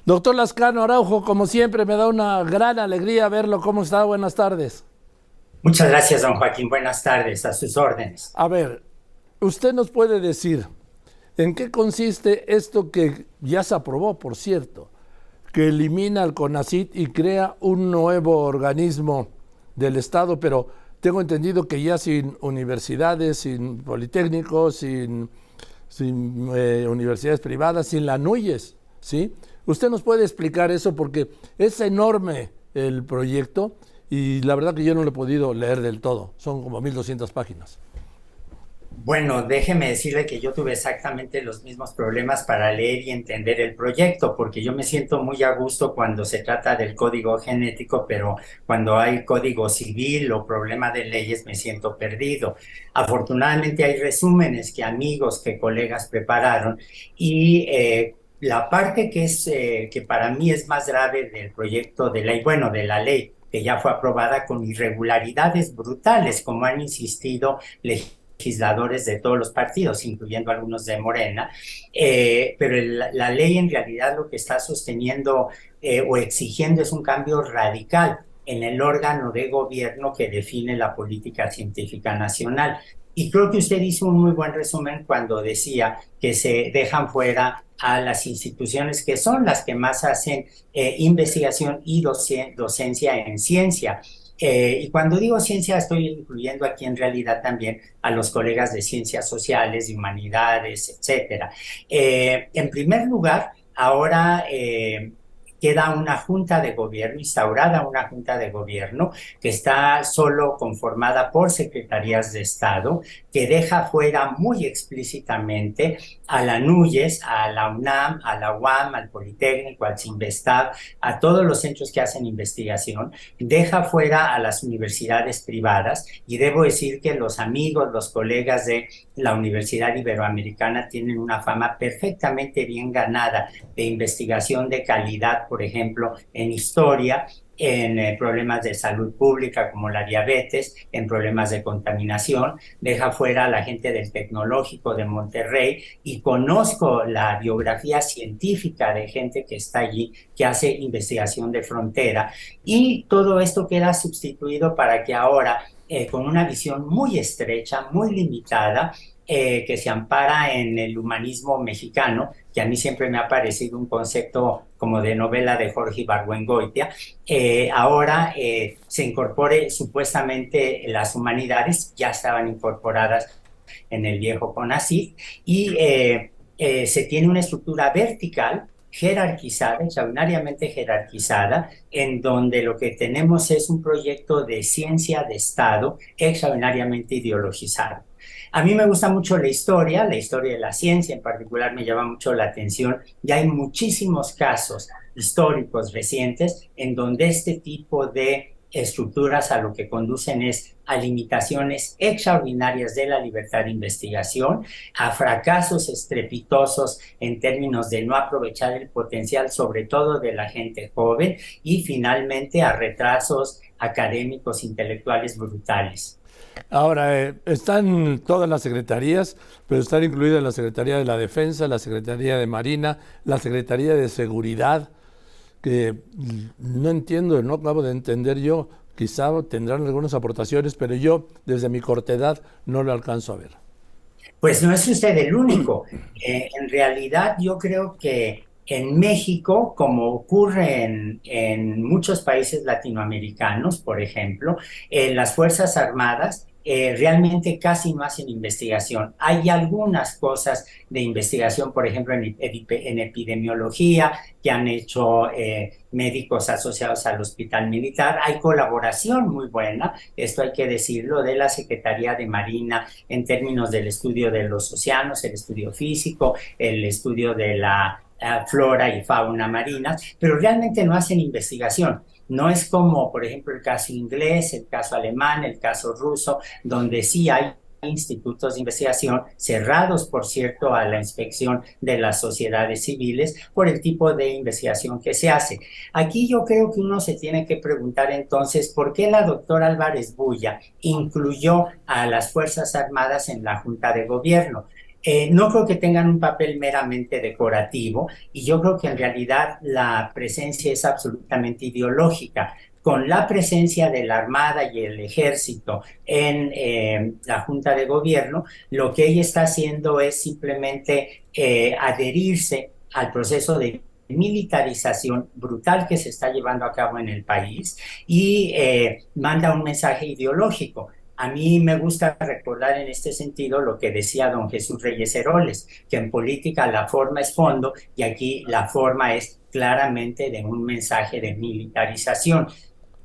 Doctor Lascano Araujo, como siempre, me da una gran alegría verlo. ¿Cómo está? Buenas tardes. Muchas gracias, don Joaquín. Buenas tardes, a sus órdenes. A ver, usted nos puede decir en qué consiste esto que ya se aprobó, por cierto, que elimina al CONACYT y crea un nuevo organismo del Estado, pero tengo entendido que ya sin universidades, sin politécnicos, sin universidades privadas, sin la NUYES, ¿sí? ¿Usted nos puede explicar eso? Porque es enorme el proyecto y la verdad que yo no lo he podido leer del todo. Son como 1,200 páginas. Bueno, déjeme decirle que yo tuve exactamente los mismos problemas para leer y entender el proyecto, porque yo me siento muy a gusto cuando se trata del código genético, pero cuando hay código civil o problema de leyes me siento perdido. Afortunadamente hay resúmenes que amigos, que colegas prepararon y la parte que para mí es más grave del proyecto de ley, bueno, de la ley que ya fue aprobada con irregularidades brutales, como han insistido legisladores de todos los partidos, incluyendo algunos de Morena, pero la ley en realidad lo que está sosteniendo o exigiendo es un cambio radical en el órgano de gobierno que define la política científica nacional. Y creo que usted hizo un muy buen resumen cuando decía que se dejan fuera a las instituciones que son las que más hacen investigación y docencia en ciencia. Y cuando digo ciencia, estoy incluyendo aquí en realidad también a los colegas de ciencias sociales, de humanidades, etcétera. En primer lugar, ahora queda una junta de gobierno, instaurada una junta de gobierno que está solo conformada por secretarías de Estado, que deja fuera muy explícitamente a la NUYES, a la UNAM, a la UAM, al Politécnico, al CINVESTAB, a todos los centros que hacen investigación, deja fuera a las universidades privadas y debo decir que los amigos, los colegas de la Universidad Iberoamericana tienen una fama perfectamente bien ganada de investigación de calidad, por ejemplo, en historia, en problemas de salud pública como la diabetes, en problemas de contaminación, deja fuera a la gente del Tecnológico de Monterrey y conozco la biografía científica de gente que está allí, que hace investigación de frontera y todo esto queda sustituido para que ahora con una visión muy estrecha, muy limitada, que se ampara en el humanismo mexicano, que a mí siempre me ha parecido un concepto como de novela de Jorge Ibargüengoitia, ahora se incorpore supuestamente las humanidades, ya estaban incorporadas en el viejo CONACYT, y se tiene una estructura vertical jerarquizada, extraordinariamente jerarquizada, en donde lo que tenemos es un proyecto de ciencia de Estado extraordinariamente ideologizado. A mí me gusta mucho la historia de la ciencia en particular me llama mucho la atención y hay muchísimos casos históricos recientes en donde este tipo de estructuras a lo que conducen es a limitaciones extraordinarias de la libertad de investigación, a fracasos estrepitosos en términos de no aprovechar el potencial, sobre todo de la gente joven, y finalmente a retrasos académicos intelectuales brutales. Ahora, están todas las secretarías, pero están incluidas la Secretaría de la Defensa, la Secretaría de Marina, la Secretaría de Seguridad, que no entiendo, no acabo de entender yo, quizá tendrán algunas aportaciones, pero yo desde mi corta edad no lo alcanzo a ver. Pues no es usted el único. En realidad yo creo que en México, como ocurre en muchos países latinoamericanos, por ejemplo, las Fuerzas Armadas realmente casi no hacen investigación. Hay algunas cosas de investigación, por ejemplo, en epidemiología, que han hecho médicos asociados al Hospital Militar. Hay colaboración muy buena, esto hay que decirlo, de la Secretaría de Marina en términos del estudio de los océanos, el estudio físico, el estudio de la flora y fauna marinas, pero realmente no hacen investigación. No es como, por ejemplo, el caso inglés, el caso alemán, el caso ruso, donde sí hay institutos de investigación cerrados, por cierto, a la inspección de las sociedades civiles por el tipo de investigación que se hace. Aquí yo creo que uno se tiene que preguntar entonces por qué la doctora Álvarez Bulla incluyó a las Fuerzas Armadas en la Junta de Gobierno. No creo que tengan un papel meramente decorativo y yo creo que en realidad la presencia es absolutamente ideológica. Con la presencia de la Armada y el Ejército en la Junta de Gobierno, lo que ella está haciendo es simplemente adherirse al proceso de militarización brutal que se está llevando a cabo en el país y manda un mensaje ideológico. A mí me gusta recordar en este sentido lo que decía don Jesús Reyes Heroles, que en política la forma es fondo y aquí la forma es claramente de un mensaje de militarización.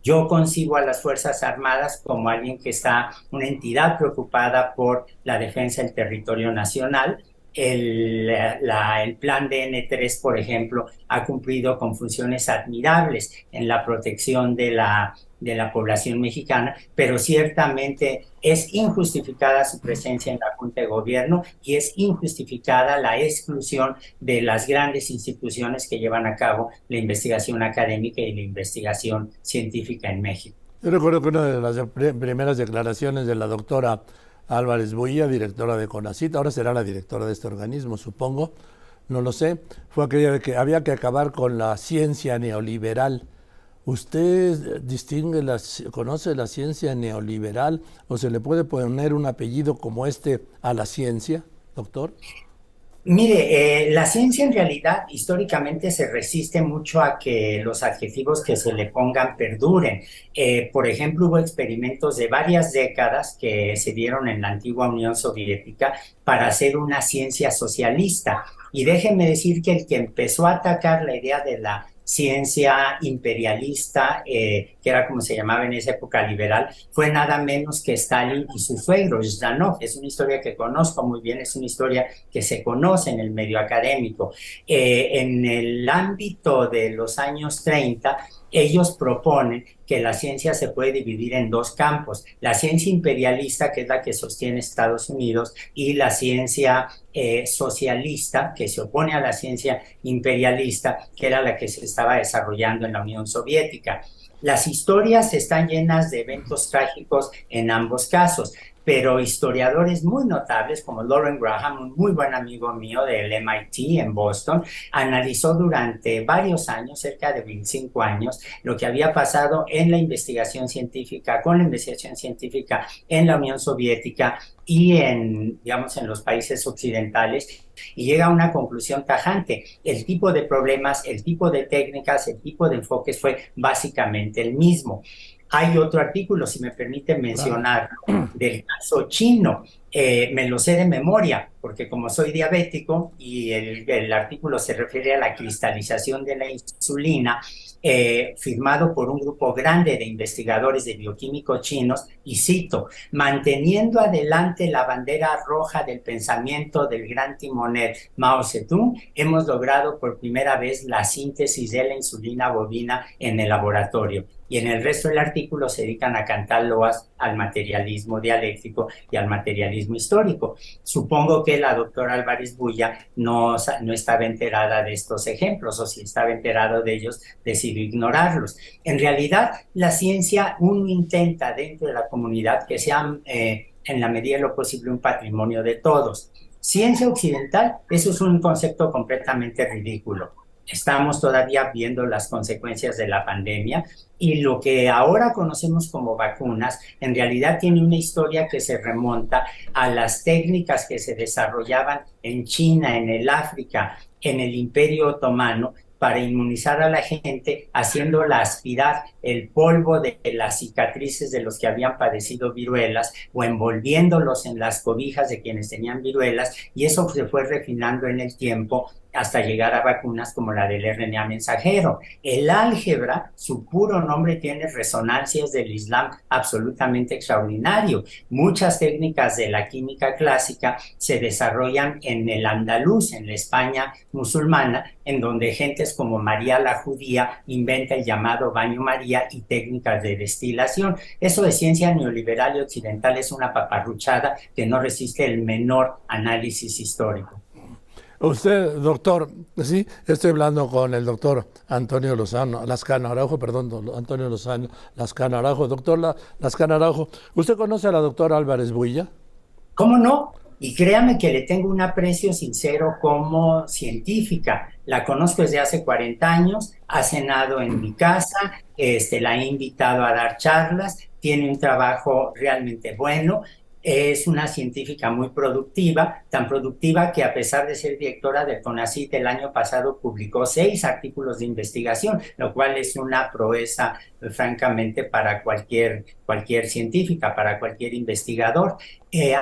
Yo concibo a las Fuerzas Armadas como alguien que está, una entidad preocupada por la defensa del territorio nacional. El plan de N3, por ejemplo, ha cumplido con funciones admirables en la protección de la población mexicana, pero ciertamente es injustificada su presencia en la Junta de Gobierno y es injustificada la exclusión de las grandes instituciones que llevan a cabo la investigación académica y la investigación científica en México. Yo recuerdo que una de las primeras declaraciones de la doctora Álvarez Builla, directora de CONACYT, ahora será la directora de este organismo, supongo, no lo sé, fue aquella de que había que acabar con la ciencia neoliberal. ¿Usted distingue, conoce la ciencia neoliberal o se le puede poner un apellido como este a la ciencia, doctor? Mire, la ciencia en realidad históricamente se resiste mucho a que los adjetivos que se le pongan perduren. Por ejemplo, hubo experimentos de varias décadas que se dieron en la antigua Unión Soviética para hacer una ciencia socialista. Y déjenme decir que el que empezó a atacar la idea de la ciencia imperialista, que era como se llamaba en esa época liberal, fue nada menos que Stalin y su suegro, Zhdanov. Es una historia que conozco muy bien, es una historia que se conoce en el medio académico. En el ámbito de los años 30, ellos proponen que la ciencia se puede dividir en dos campos: la ciencia imperialista, que es la que sostiene Estados Unidos, y la ciencia socialista, que se opone a la ciencia imperialista, que era la que se estaba desarrollando en la Unión Soviética. Las historias están llenas de eventos trágicos en ambos casos, pero historiadores muy notables como Lauren Graham, un muy buen amigo mío del MIT en Boston, analizó durante varios años, cerca de 25 años, lo que había pasado en la investigación científica, con la investigación científica en la Unión Soviética y digamos, en los países occidentales, y llega a una conclusión tajante: el tipo de problemas, el tipo de técnicas, el tipo de enfoques fue básicamente el mismo. Hay otro artículo, si me permite mencionar, del caso chino. Me lo sé de memoria, porque como soy diabético y el artículo se refiere a la cristalización de la insulina, firmado por un grupo grande de investigadores de bioquímicos chinos, y cito: manteniendo adelante la bandera roja del pensamiento del gran timonel Mao Zedong, hemos logrado por primera vez la síntesis de la insulina bovina en el laboratorio. Y en el resto del artículo se dedican a cantar loas al materialismo dialéctico y al materialismo histórico. Supongo que la doctora Álvarez Builla no estaba enterada de estos ejemplos, o si estaba enterado de ellos, decidió ignorarlos. En realidad, la ciencia, uno intenta dentro de la comunidad que sea, en la medida de lo posible, un patrimonio de todos. Ciencia occidental, eso es un concepto completamente ridículo. Estamos todavía viendo las consecuencias de la pandemia y lo que ahora conocemos como vacunas en realidad tiene una historia que se remonta a las técnicas que se desarrollaban en China, en el África, en el Imperio Otomano, para inmunizar a la gente, haciéndola aspirar el polvo de las cicatrices de los que habían padecido viruelas o envolviéndolos en las cobijas de quienes tenían viruelas, y eso se fue refinando en el tiempo hasta llegar a vacunas como la del RNA mensajero. El álgebra, su puro nombre, tiene resonancias del Islam absolutamente extraordinario. Muchas técnicas de la química clásica se desarrollan en el andaluz, en la España musulmana, en donde gentes como María la Judía inventa el llamado baño María y técnicas de destilación. Eso de ciencia neoliberal y occidental es una paparruchada que no resiste el menor análisis histórico. Usted, doctor, sí, estoy hablando con el doctor Antonio Lascano Araujo, perdón, Antonio Lascano Araujo. Doctor Lascano Araujo, ¿usted conoce a la doctora Álvarez Builla? ¿Cómo no? Y créame que le tengo un aprecio sincero como científica. La conozco desde hace 40 años, ha cenado en mi casa, la he invitado a dar charlas, tiene un trabajo realmente bueno, es una científica muy productiva, tan productiva que a pesar de ser directora del CONACYT el año pasado publicó 6 artículos de investigación, lo cual es una proeza, francamente, para cualquier científica, para cualquier investigador.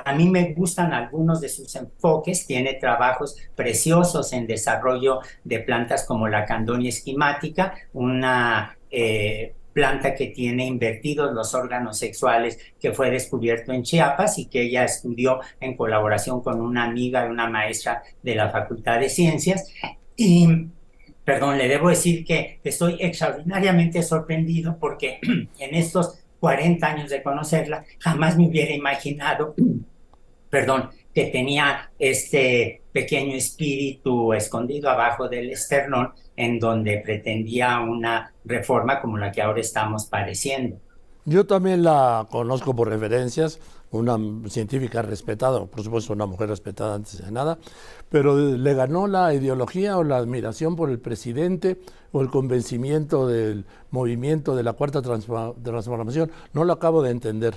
A mí me gustan algunos de sus enfoques, tiene trabajos preciosos en desarrollo de plantas como la Candonia esquimática, una planta que tiene invertidos los órganos sexuales, que fue descubierto en Chiapas y que ella estudió en colaboración con una amiga y una maestra de la Facultad de Ciencias. Y, perdón, le debo decir que estoy extraordinariamente sorprendido porque en estos 40 años de conocerla, jamás me hubiera imaginado, perdón, que tenía este pequeño espíritu escondido abajo del esternón, en donde pretendía una reforma como la que ahora estamos padeciendo. Yo también la conozco por referencias, una científica respetada, por supuesto una mujer respetada antes de nada, pero le ganó la ideología o la admiración por el presidente o el convencimiento del movimiento de la Cuarta Transformación. No lo acabo de entender.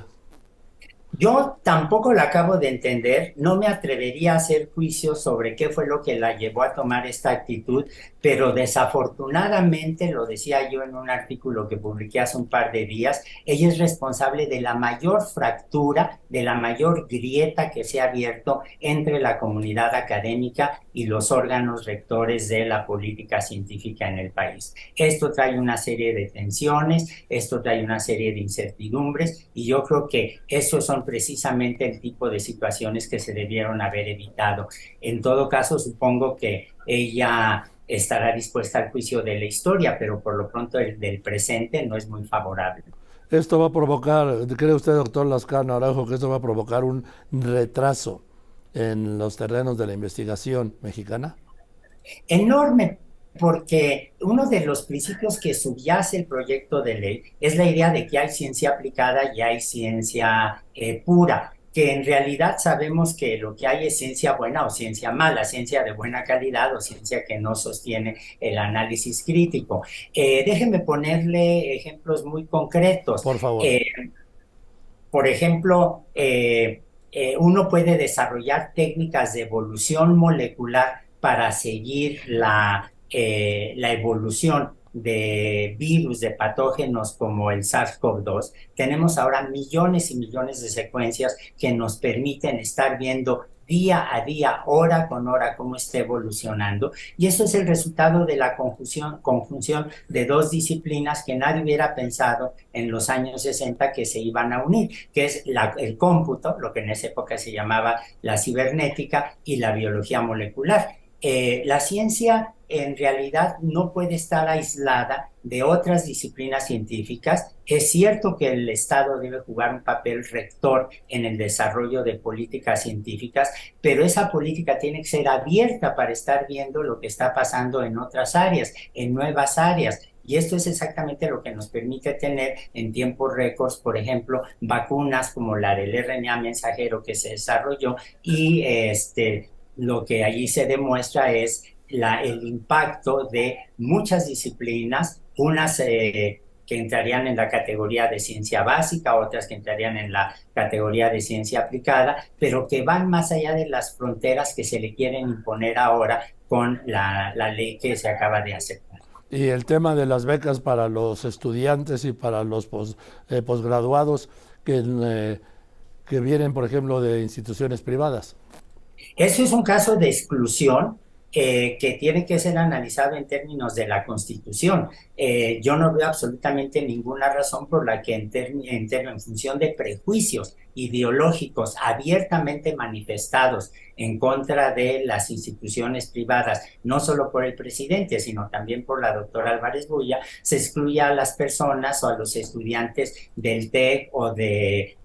Yo tampoco la acabo de entender, no me atrevería a hacer juicios sobre qué fue lo que la llevó a tomar esta actitud, pero desafortunadamente, lo decía yo en un artículo que publiqué hace un par de días, ella es responsable de la mayor fractura, de la mayor grieta que se ha abierto entre la comunidad académica y los órganos rectores de la política científica en el país. Esto trae una serie de tensiones, esto trae una serie de incertidumbres, y yo creo que esos son precisamente el tipo de situaciones que se debieron haber evitado. En todo caso, supongo que ella estará dispuesta al juicio de la historia, pero por lo pronto el del presente no es muy favorable. Esto va a provocar, ¿cree usted, doctor Lascano Araujo, que esto va a provocar un retraso en los terrenos de la investigación mexicana? Enorme, porque uno de los principios que subyace el proyecto de ley es la idea de que hay ciencia aplicada y hay ciencia pura, que en realidad sabemos que lo que hay es ciencia buena o ciencia mala, ciencia de buena calidad o ciencia que no sostiene el análisis crítico. Déjenme ponerle ejemplos muy concretos. Por favor. Eh, por ejemplo, uno puede desarrollar técnicas de evolución molecular para seguir la evolución de virus, de patógenos como el SARS-CoV-2. Tenemos ahora millones y millones de secuencias que nos permiten estar viendo día a día, hora con hora, cómo está evolucionando. Y eso es el resultado de la conjunción de dos disciplinas que nadie hubiera pensado en los años 60 que se iban a unir, que es el cómputo, lo que en esa época se llamaba la cibernética, y la biología molecular. La ciencia en realidad no puede estar aislada de otras disciplinas científicas. Es cierto que el Estado debe jugar un papel rector en el desarrollo de políticas científicas, pero esa política tiene que ser abierta para estar viendo lo que está pasando en otras áreas, en nuevas áreas. Y esto es exactamente lo que nos permite tener en tiempos récords, por ejemplo, vacunas como la del RNA mensajero que se desarrolló, y lo que allí se demuestra es el impacto de muchas disciplinas, unas que entrarían en la categoría de ciencia básica, otras que entrarían en la categoría de ciencia aplicada, pero que van más allá de las fronteras que se le quieren imponer ahora con la ley que se acaba de aceptar. Y el tema de las becas para los estudiantes y para los posgraduados que vienen, por ejemplo, de instituciones privadas. Eso es un caso de exclusión que tiene que ser analizado en términos de la Constitución. Yo no veo absolutamente ninguna razón por la que en función de prejuicios ideológicos abiertamente manifestados en contra de las instituciones privadas, no solo por el presidente, sino también por la doctora Álvarez Bulla, se excluya a las personas o a los estudiantes del TEC o de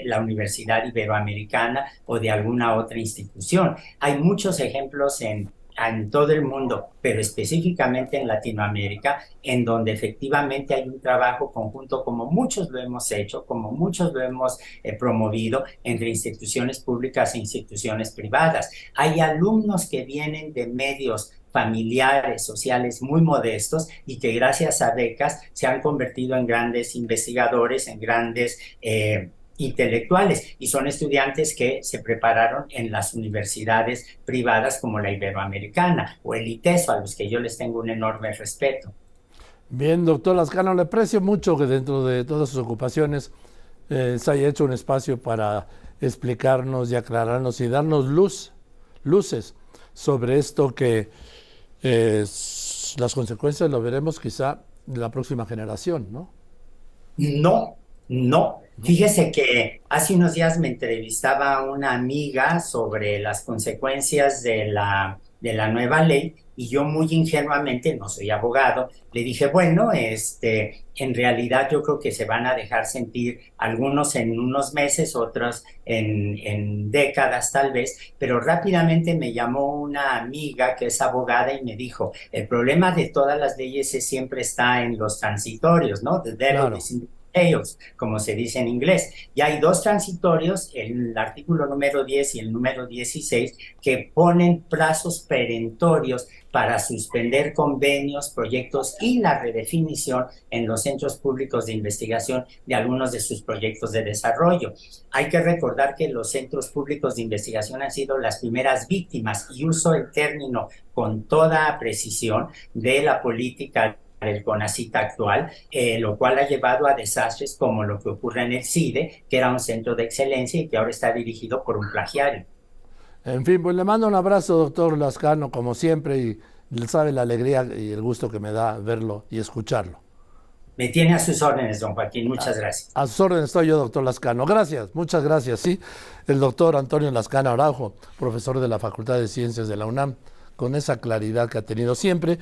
la Universidad Iberoamericana o de alguna otra institución. Hay muchos ejemplos en en todo el mundo, pero específicamente en Latinoamérica, en donde efectivamente hay un trabajo conjunto, como muchos lo hemos hecho, como muchos lo hemos promovido entre instituciones públicas e instituciones privadas. Hay alumnos que vienen de medios familiares, sociales muy modestos y que gracias a becas se han convertido en grandes investigadores, en grandes intelectuales, y son estudiantes que se prepararon en las universidades privadas como la Iberoamericana o el ITESO, a los que yo les tengo un enorme respeto. Bien, doctor Lascano, le aprecio mucho que dentro de todas sus ocupaciones se haya hecho un espacio para explicarnos y aclararnos y darnos luces sobre esto que las consecuencias lo veremos quizá de la próxima generación, ¿no? No, no. Fíjese que hace unos días me entrevistaba una amiga sobre las consecuencias de la nueva ley y yo muy ingenuamente, no soy abogado, le dije, bueno, en realidad yo creo que se van a dejar sentir algunos en unos meses, otros en décadas tal vez, pero rápidamente me llamó una amiga que es abogada y me dijo, el problema de todas las leyes siempre está en los transitorios, ¿no? The devil Claro. is in the details, como se dice en inglés. Y hay dos transitorios, el artículo número 10 y el número 16, que ponen plazos perentorios para suspender convenios, proyectos y la redefinición en los centros públicos de investigación de algunos de sus proyectos de desarrollo. Hay que recordar que los centros públicos de investigación han sido las primeras víctimas, y uso el término con toda precisión, de la política del CONACYT actual, lo cual ha llevado a desastres como lo que ocurre en el CIDE, que era un centro de excelencia y que ahora está dirigido por un plagiario. En fin, pues le mando un abrazo, doctor Lascano, como siempre, y sabe la alegría y el gusto que me da verlo y escucharlo. Me tiene a sus órdenes, don Joaquín. Muchas gracias. A sus órdenes estoy yo, doctor Lascano. Gracias, muchas gracias. Sí, el doctor Antonio Lascano Araujo, profesor de la Facultad de Ciencias de la UNAM, con esa claridad que ha tenido siempre.